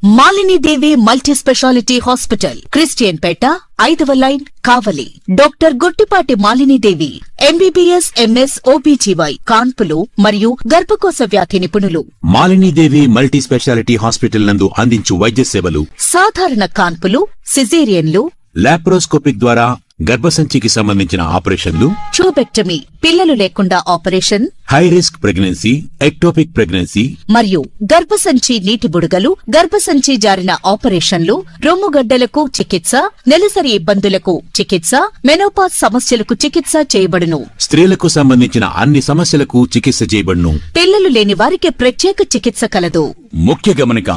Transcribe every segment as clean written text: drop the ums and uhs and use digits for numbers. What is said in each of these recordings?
Malini Devi multi speciality hospital, Christianpet, 5వ line, Kavali. Doctor Guttipati Malinidevi, MBBS, MS, OBGY, కాన్పులు మరియు గర్భకోశ వ్యాధి నిపుణులు. మాలినీదేవి మల్టీ స్పెషాలిటీ హాస్పిటల్ నందు అందించు వైద్య సేవలు: సాధారణ కాన్పులు, సిజేరియన్లు, లాప్రోస్కోపిక్ ద్వారా గర్భసంచికి సంబంధించిన ఆపరేషన్లు, ట్యూబెక్టమీ, పిల్లలు లేకుండా operation, high risk pregnancy, ectopic pregnancy మరియు గర్భసంచి నీటి బుడగలు, గర్భసంచి జారిన ఆపరేషన్లు, రొమ్ముగడ్డలకు చికిత్స, నెలసరి ఇబ్బందులకు చికిత్స, మెనోపాజ్ సమస్యలకు చికిత్స చేయబడును. స్త్రీలకు సంబంధించిన అన్ని సమస్యలకు చికిత్స చేయబడును. పిల్లలు లేని వారికి ప్రత్యేక చికిత్స కలదు. ముఖ్య గమనిక: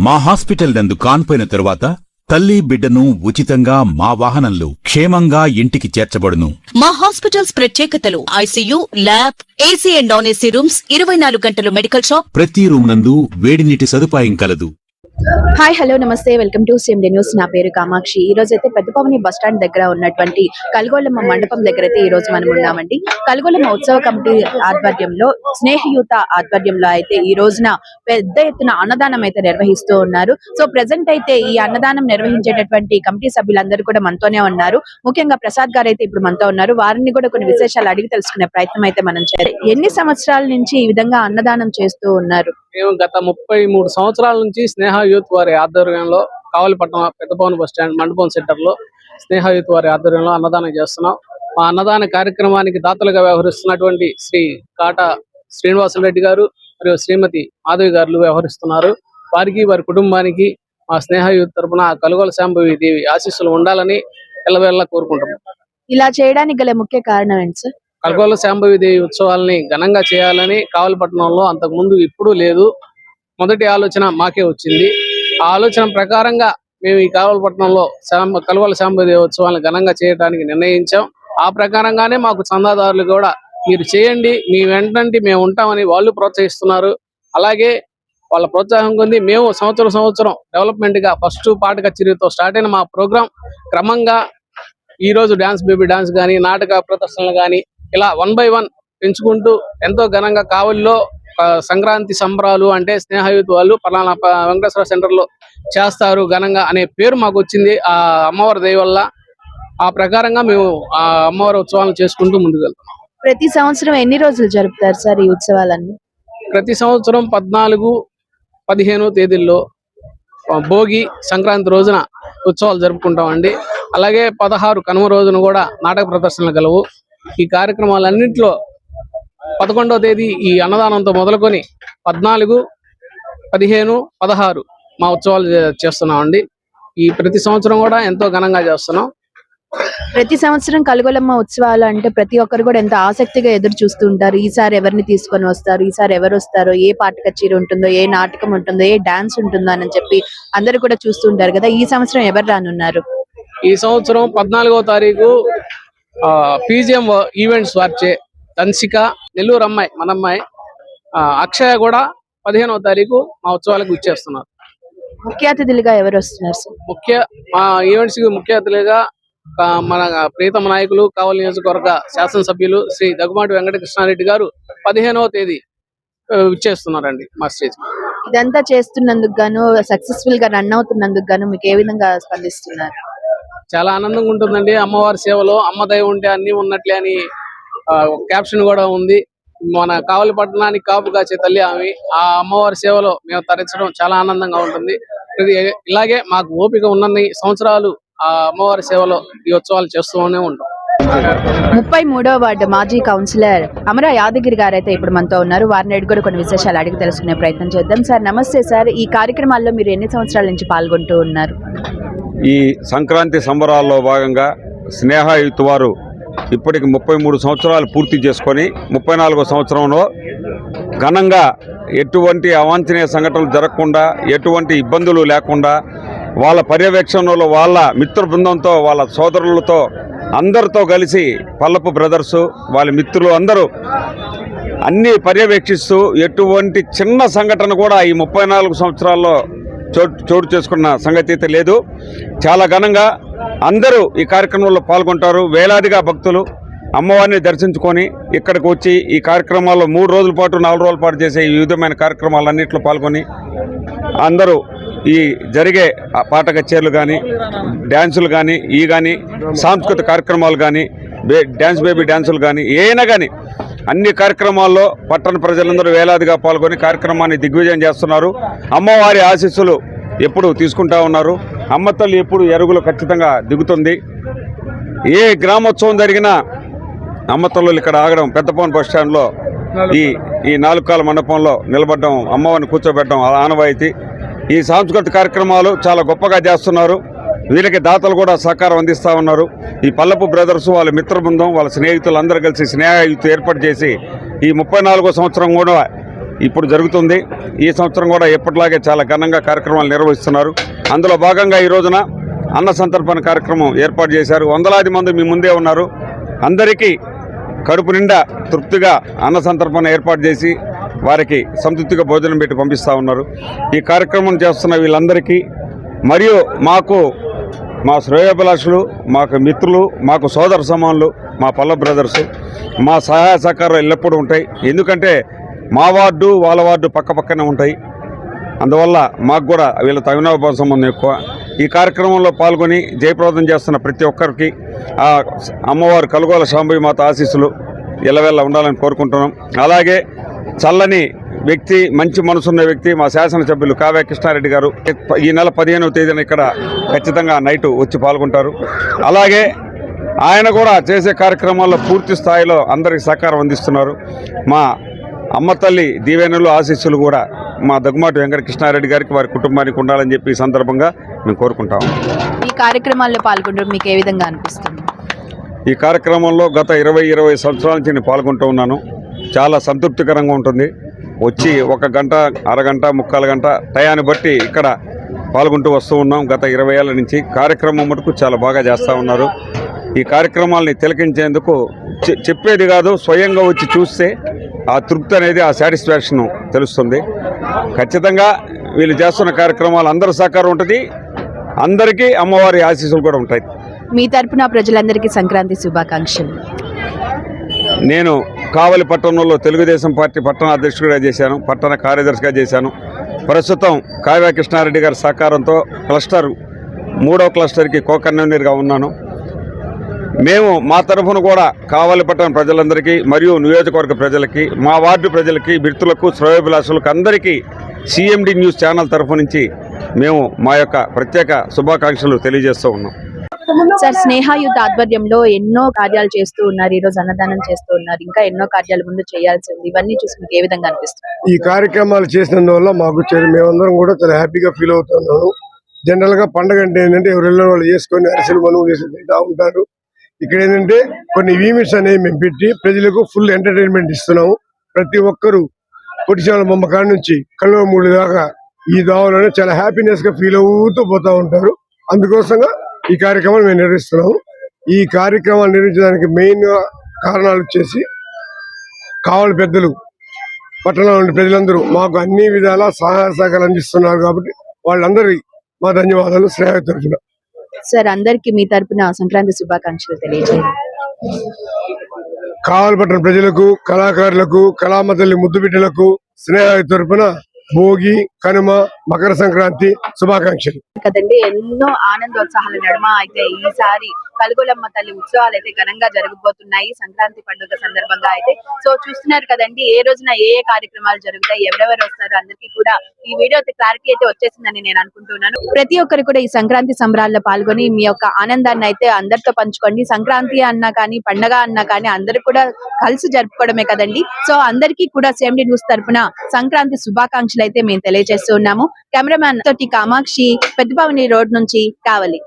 మా హాస్పిటల్ నందు కాన్పోయిన తరువాత తల్లి బిడ్డను ఉచితంగా మా వాహనంలో క్షేమంగా ఇంటికి చేర్చబడును. మా హాస్పిటల్స్ ప్రత్యేకతలు: ICU, lab, AC and non AC rooms, 24 గంటలు మెడికల్ షాప్, ప్రతి రూమ్ నందు వేడి నీటి సదుపాయం కలదు. హాయ్, హలో, నమస్తే, వెల్కమ్ టు సిఎండి న్యూస్. నా పేరు కామాక్షి. ఈ రోజు అయితే పెద్దపవని బస్ స్టాండ్ దగ్గర ఉన్నటువంటి కల్గొల్లమ్మ మండపం దగ్గర అయితే ఈ రోజు మనం ఉన్నామండి. కల్గొల్లమ్మ ఉత్సవ కమిటీ ఆధ్వర్యంలో, స్నేహయూత ఆధ్వర్యంలో అయితే ఈ రోజున పెద్ద ఎత్తున అన్నదానం అయితే నిర్వహిస్తూ ఉన్నారు. సో ప్రెసెంట్ అయితే ఈ అన్నదానం నిర్వహించేటటువంటి కమిటీ సభ్యులందరూ కూడా మనతోనే ఉన్నారు. ముఖ్యంగా ప్రసాద్ గారు అయితే ఇప్పుడు మనతో ఉన్నారు. వారిని కూడా కొన్ని విశేషాలు అడిగి తెలుసుకునే ప్రయత్నం అయితే మనం చేయాలి. ఎన్ని సంవత్సరాల నుంచి ఈ విధంగా అన్నదానం చేస్తూ ఉన్నారు? మేము గత 33 సంవత్సరాల నుంచి స్నేహ యూత్ వారి ఆధ్వర్యంలో కావలిపట్నం పెద్దపవన్ బస్ స్టాండ్ మండపం సెంటర్ లో స్నేహ యూత్ వారి ఆధ్వర్యంలో అన్నదానం చేస్తున్నాం. మా అన్నదాన కార్యక్రమానికి దాతలుగా వ్యవహరిస్తున్నటువంటి శ్రీ కాటా శ్రీనివాసరెడ్డి గారు మరియు శ్రీమతి మాధవి గారు వ్యవహరిస్తున్నారు. వారికి, వారి కుటుంబానికి మా స్నేహ యూత్ తరఫున కలుగోల శాంభవి దేవి ఆశీస్సులు ఉండాలని ఎల్లవేళలా కోరుకుంటున్నాం. ఇలా చేయడానికి గల ముఖ్య కారణం ఏంటి సార్? కల్గొల్ల శాంభవి దేవి ఉత్సవాలని ఘనంగా చేయాలని కావలిపట్నంలో అంతకు ముందు ఎప్పుడూ లేదు. మొదటి ఆలోచన మాకే వచ్చింది. ఆ ఆలోచన ప్రకారంగా మేము ఈ కావలిపట్నంలో కల్గొల్ల శాంభవి దేవి ఉత్సవాలను ఘనంగా చేయడానికి నిర్ణయించాం. ఆ ప్రకారంగానే మాకు చందాదారులు కూడా మీరు చేయండి, మీ వెంటంటే మేము ఉంటామని వాళ్ళు ప్రోత్సహిస్తున్నారు. అలాగే వాళ్ళ ప్రోత్సాహం కొంది మేము సంవత్సరం డెవలప్మెంట్ గా ఫస్ట్ పాట కచేరీతో స్టార్ట్ అయిన మా ప్రోగ్రాం క్రమంగా ఈ రోజు డాన్స్ బేబీ డాన్స్ గానీ, నాటక ప్రదర్శనలు గానీ ఇలా 1 by 1 పెంచుకుంటూ ఎంతో ఘనంగా కావలిలో సంక్రాంతి సంబరాలు అంటే స్నేహయూత్ వాళ్ళు పలానా వెంకటేశ్వర సెంటర్ లో చేస్తారు ఘనంగా అనే పేరు మాకు వచ్చింది ఆ అమ్మవారి దయ వల్ల. ఆ ప్రకారంగా మేము ఆ అమ్మవారి ఉత్సవాలను చేసుకుంటూ ముందుకు వెళ్తాం. ప్రతి సంవత్సరం ఎన్ని రోజులు జరుపుతారు సార్ ఈ ఉత్సవాలన్నీ? ప్రతి సంవత్సరం 14, 15 తేదీల్లో భోగి, సంక్రాంతి రోజున ఉత్సవాలు జరుపుకుంటామండి. అలాగే 16 కనుమ రోజున కూడా నాటక ప్రదర్శనలు గలవు. ఈ కార్యక్రమాలన్నింటిలో 11వ తేదీ ఈ అన్నదానంతో మొదలుకొని 14, 15, 16 మా ఉత్సవాలు చేస్తున్నామండి. ఈ ప్రతి సంవత్సరం కూడా ఎంతో ఘనంగా చేస్తున్నాం. ప్రతి సంవత్సరం కల్గొల్లమ్మ ఉత్సవాలు అంటే ప్రతి ఒక్కరు కూడా ఎంతో ఆసక్తిగా ఎదురు చూస్తూ ఉంటారు. ఈసారి ఎవరిని తీసుకొని వస్తారు, ఈసారి ఎవరు వస్తారో, ఏ పాట కచేరీ ఉంటుందో, ఏ నాటకం ఉంటుందో, ఏ డాన్స్ ఉంటుందో అని చెప్పి అందరూ కూడా చూస్తూ ఉంటారు కదా. ఈ సంవత్సరం ఎవరు రానున్నారు? ఈ సంవత్సరం 14వ తారీఖు పీజిఎం ఈవెంట్స్ వార్చే ధన్సిక, నెల్లూరు అమ్మాయి, మన అమ్మాయి అక్షయ కూడా 15వ తారీఖు మా ఉత్సవాలకు ఇచ్చేస్తున్నారు. ముఖ్య అతిథులుగా ఎవరు వస్తున్నారు సార్? మా ఈవెంట్స్ కి ముఖ్య అతిథులుగా మన ప్రీతమ నాయకులు, కావలి నియోజకవర్గ శాసనసభ్యులు శ్రీ దగ్గుమాటి వెంకటకృష్ణారెడ్డి గారు 15వ తేదీ ఇచ్చేస్తున్నారండి మా స్టేజ్. ఇదంతా చేస్తున్నందుకు గాను, సక్సెస్ఫుల్ గా రన్ అవుతున్నందుకు గాను మీకు ఏ విధంగా స్పందిస్తున్నారు? చాలా ఆనందంగా ఉంటుందండి. అమ్మవారి సేవలో అమ్మ దయ ఉంటే అన్ని ఉన్నట్లే అని క్యాప్షన్ కూడా ఉంది. మన కావలిపట్నానికి కాపు కాచే తల్లి ఆమె. ఆ అమ్మవారి సేవలో మేము తరించడం చాలా ఆనందంగా ఉంటుంది. ఇలాగే మాకు ఓపిక ఉన్నన్ని సంవత్సరాలు ఆ అమ్మవారి సేవలో ఈ ఉత్సవాలు చేస్తూనే ఉంటాం. 33వ వార్డు మాజీ కౌన్సిలర్ అమరా యాదగిరి గారు అయితే ఇప్పుడు మనతో ఉన్నారు. వారిని అడిగి కూడా కొన్ని విశేషాలు అడిగి తెలుసుకునే ప్రయత్నం చేద్దాం. సార్ నమస్తే సార్. ఈ కార్యక్రమాల్లో మీరు ఎన్ని సంవత్సరాల నుంచి పాల్గొంటూ ఉన్నారు? ఈ సంక్రాంతి సంబరాల్లో భాగంగా స్నేహ యూత్ వారు ఇప్పటికి 33 సంవత్సరాలు పూర్తి చేసుకొని 34వ సంవత్సరంలో ఘనంగా ఎటువంటి అవాంఛనీయ సంఘటనలు జరగకుండా, ఎటువంటి ఇబ్బందులు లేకుండా వాళ్ళ పర్యవేక్షణలో వాళ్ళ మిత్ర బృందంతో, వాళ్ళ సోదరులతో అందరితో కలిసి పల్లపు బ్రదర్సు వాళ్ళ మిత్రులు అందరూ అన్నీ పర్యవేక్షిస్తూ ఎటువంటి చిన్న సంఘటన కూడా ఈ 34 సంవత్సరాల్లో చోటు చేసుకున్న సంగతి అయితే లేదు. చాలా ఘనంగా అందరూ ఈ కార్యక్రమంలో పాల్గొంటారు. వేలాదిగా భక్తులు అమ్మవారిని దర్శించుకొని ఇక్కడికి వచ్చి ఈ కార్యక్రమాల్లో 3 రోజుల పాటు 4 రోజుల పాటు చేసే ఈ విధమైన కార్యక్రమాలన్నింటిలో పాల్గొని అందరూ ఈ జరిగే ఆ పాట కచేరీలు కానీ, డ్యాన్సులు కానీ, సాంస్కృతిక కార్యక్రమాలు కానీ, డ్యాన్స్ బేబీ డ్యాన్సులు కానీ, ఏమైనా కానీ అన్ని కార్యక్రమాల్లో పట్టణ ప్రజలందరూ వేలాదిగా పాల్గొని కార్యక్రమాన్ని దిగ్విజయం చేస్తున్నారు. అమ్మవారి ఆశీస్సులు ఎప్పుడు తీసుకుంటా ఉన్నారు. అమ్మ తల్లి ఎప్పుడు ఎరుగులు ఖచ్చితంగా దిగుతుంది. ఏ గ్రామోత్సవం జరిగినా అమ్మ తల్లులు ఇక్కడ ఆగడం, పెద్దపవన్ బస్ స్టాండ్లో ఈ 4 కాల మండపంలో నిలబడడం, అమ్మవారిని కూర్చోబెట్టడం ఆనవాయితీ. ఈ సాంస్కృతిక కార్యక్రమాలు చాలా గొప్పగా చేస్తున్నారు. వీళ్ళకి దాతలు కూడా సహకారం అందిస్తూ ఉన్నారు. ఈ పల్లపు బ్రదర్స్, వాళ్ళ మిత్ర బృందం, వాళ్ళ స్నేహితులు అందరూ కలిసి స్నేహయుక్తి ఏర్పాటు చేసి ఈ 34వ సంవత్సరం కూడా ఇప్పుడు జరుగుతుంది. ఈ సంవత్సరం కూడా ఎప్పటిలాగే చాలా ఘనంగా కార్యక్రమాలు నిర్వహిస్తున్నారు. అందులో భాగంగా ఈ రోజున అన్న సంతర్పణ కార్యక్రమం ఏర్పాటు చేశారు. వందలాది మంది మీ ముందే ఉన్నారు. అందరికీ కడుపు నిండా తృప్తిగా అన్న సంతర్పణ ఏర్పాటు చేసి వారికి సంతృప్తిగా భోజనం పెట్టి పంపిస్తూ ఉన్నారు. ఈ కార్యక్రమం చేస్తున్న వీళ్ళందరికీ మరియు మా శ్రేయోభిలాషులు, మాకు మిత్రులు, మాకు సోదర సమానులు, మా పల్ల బ్రదర్స్, మా సహాయ సహకారాలు ఎల్లప్పుడూ ఉంటాయి. ఎందుకంటే మా వార్డు వాళ్ళ వార్డు పక్క పక్కనే ఉంటాయి. అందువల్ల మాకు కూడా వీళ్ళ అవినాభావ సంబంధం ఎక్కువ. ఈ కార్యక్రమంలో పాల్గొని జయప్రదం చేస్తున్న ప్రతి ఒక్కరికి ఆ అమ్మవారు కలుగోల శాంభవి మాత ఆశీస్సులు ఎల్లవెల్ల ఉండాలని కోరుకుంటున్నాం. అలాగే చల్లని వ్యక్తి, మంచి మనసున్న వ్యక్తి మా శాసనసభ్యులు కావ్య కృష్ణారెడ్డి గారు ఈ నెల 15వ తేదీన ఇక్కడ ఖచ్చితంగా నైటు వచ్చి పాల్గొంటారు. అలాగే ఆయన కూడా చేసే కార్యక్రమాల్లో పూర్తి స్థాయిలో అందరికి సహకారం అందిస్తున్నారు. మా అమ్మ తల్లి దీవెనలు, ఆశీస్సులు కూడా మా దగ్గుమాటి వెంకట కృష్ణారెడ్డి గారికి, వారి కుటుంబానికి ఉండాలని చెప్పి ఈ సందర్భంగా మేము కోరుకుంటాము. ఈ కార్యక్రమాల్లో పాల్గొనడం మీకు ఏ విధంగా అనిపిస్తుంది? ఈ కార్యక్రమంలో గత 20 సంవత్సరాల నుంచి నేను పాల్గొంటూ ఉన్నాను. చాలా సంతృప్తికరంగా ఉంటుంది. వచ్చి 1 గంట, అరగంట, 3/4 గంట టయాన్ని బట్టి ఇక్కడ పాల్గొంటూ వస్తూ ఉన్నాం. గత 20 ఏళ్ళ నుంచి కార్యక్రమం మటుకు చాలా బాగా చేస్తూ ఉన్నారు. ఈ కార్యక్రమాల్ని తిలకించేందుకు చెప్పేది కాదు, స్వయంగా వచ్చి చూస్తే ఆ తృప్తి అనేది, ఆ సాటిస్ఫాక్షన్ తెలుస్తుంది. ఖచ్చితంగా వీళ్ళు చేస్తున్న కార్యక్రమాలు అందరూ సహకారం ఉంటుంది. అందరికీ అమ్మవారి ఆశీస్సులు కూడా ఉంటాయి. మీ తరపున ప్రజలందరికీ సంక్రాంతి శుభాకాంక్షలు. నేను కావలి పట్టణంలో తెలుగుదేశం పార్టీ పట్టణ అధ్యక్షుడిగా చేశాను, పట్టణ కార్యదర్శిగా చేశాను. ప్రస్తుతం కావ్య కృష్ణారెడ్డి గారి సహకారంతో క్లస్టర్ 3వ క్లస్టర్కి కో-కన్వీనర్గా ఉన్నాను. మేము మా తరఫున కూడా కావలి పట్టణ ప్రజలందరికీ మరియు నియోజకవర్గ ప్రజలకి, మా వార్డు ప్రజలకి, మిత్రులకు, శ్రేయోభిలాషులకు అందరికీ సిఎండి న్యూస్ ఛానల్ తరఫు నుంచి మేము మా యొక్క ప్రత్యేక శుభాకాంక్షలు తెలియజేస్తూ ఉన్నాం. సార్, స్నేహయుత ఆధ్వర్యంలో ఎన్నో కార్యాలు చేస్తూ ఉన్నారు. ఈ రోజు అన్నదానం చేస్తూ ఉన్నారు. ఇంకా ఎన్నో కార్యాలు ముందు చేయాల్సి ఉంది. ఇవన్నీ చూసి మీకు ఏ విధంగా అనిపిస్తుంది? ఈ కార్యక్రమాలు చేసినందువల్ల మాకు మేమందరం కూడా చాలా హ్యాపీగా ఫీల్ అవుతున్నాము. జనరల్ గా పండుగ అంటే ఏంటంటే ఎవరెళ్ళిన వాళ్ళు చేసుకొని అరిసెలు మనువు చేసి తింటా ఉంటారు. ఇక్కడ ఏంటంటే కొన్ని ఈవెంట్స్ అనేవి మేము పెట్టి ప్రజలకు ఫుల్ ఎంటర్టైన్మెంట్ ఇస్తున్నాము. ప్రతి ఒక్కరూ పొట్టిచాల బొమ్మ కాడ నుంచి కళ్ళ మూడు దాకా ఈ దావలోనే చాలా హ్యాపీనెస్ గా ఫీల్ అవుతూ పోతా ఉంటారు. అందుకోసంగా ఈ కార్యక్రమాలు మేము నిర్వహిస్తున్నాము. ఈ కార్యక్రమాలు నిర్వహించడానికి మెయిన్ కారణాలు వచ్చేసి కావలి పెద్దలు, పట్టణంలోని ప్రజలందరూ మాకు అన్ని విధాలా సహాయ సహకారాలు అందిస్తున్నారు. కాబట్టి వాళ్ళందరికీ మా ధన్యవాదాలు శ్రేయ తరఫున. సార్, అందరికి మీ తరపున సంక్రాంతి శుభాకాంక్షలు తెలియజేయండి. కావలి పట్టణ ప్రజలకు, కళాకారులకు, కళామ తల్లి ముద్దు బిడ్డలకు స్నేహ తరఫున భోగి, కనుమ, మకర సంక్రాంతి శుభాకాంక్షలు. కదండి, ఎన్నో ఆనందోత్సాహాల నడుమ అయితే ఈసారి కలుగోలమ్మ తల్లి ఉత్సవాలు అయితే ఘనంగా జరగబోతున్నాయి. సంక్రాంతి పండుగ సందర్భంగా అయితే సో చూస్తున్నారు కదండి, ఏ రోజున ఏ కార్యక్రమాలు జరుగుతాయి, ఎవరెవరు వస్తారు, అందరికీ కూడా ఈ వీడియో అయితే క్లారిటీ అయితే వచ్చేసిందని నేను అనుకుంటున్నాను. ప్రతి ఒక్కరు కూడా ఈ సంక్రాంతి సంబరాల్లో పాల్గొని మీ యొక్క ఆనందాన్ని అయితే అందరితో పంచుకోండి. సంక్రాంతి అన్నా కానీ, పండగ అన్నా కానీ అందరూ కూడా కలిసి జరుపుకోవడమే కదండి. సో అందరికీ కూడా సిఎండి న్యూస్ తరపున సంక్రాంతి శుభాకాంక్షలు అయితే మేము తెలియజేస్తూ ఉన్నాము. కెమెరామ్యాన్ తోటి కామాక్షి, పెద్దపవని రోడ్ నుంచి కావలి.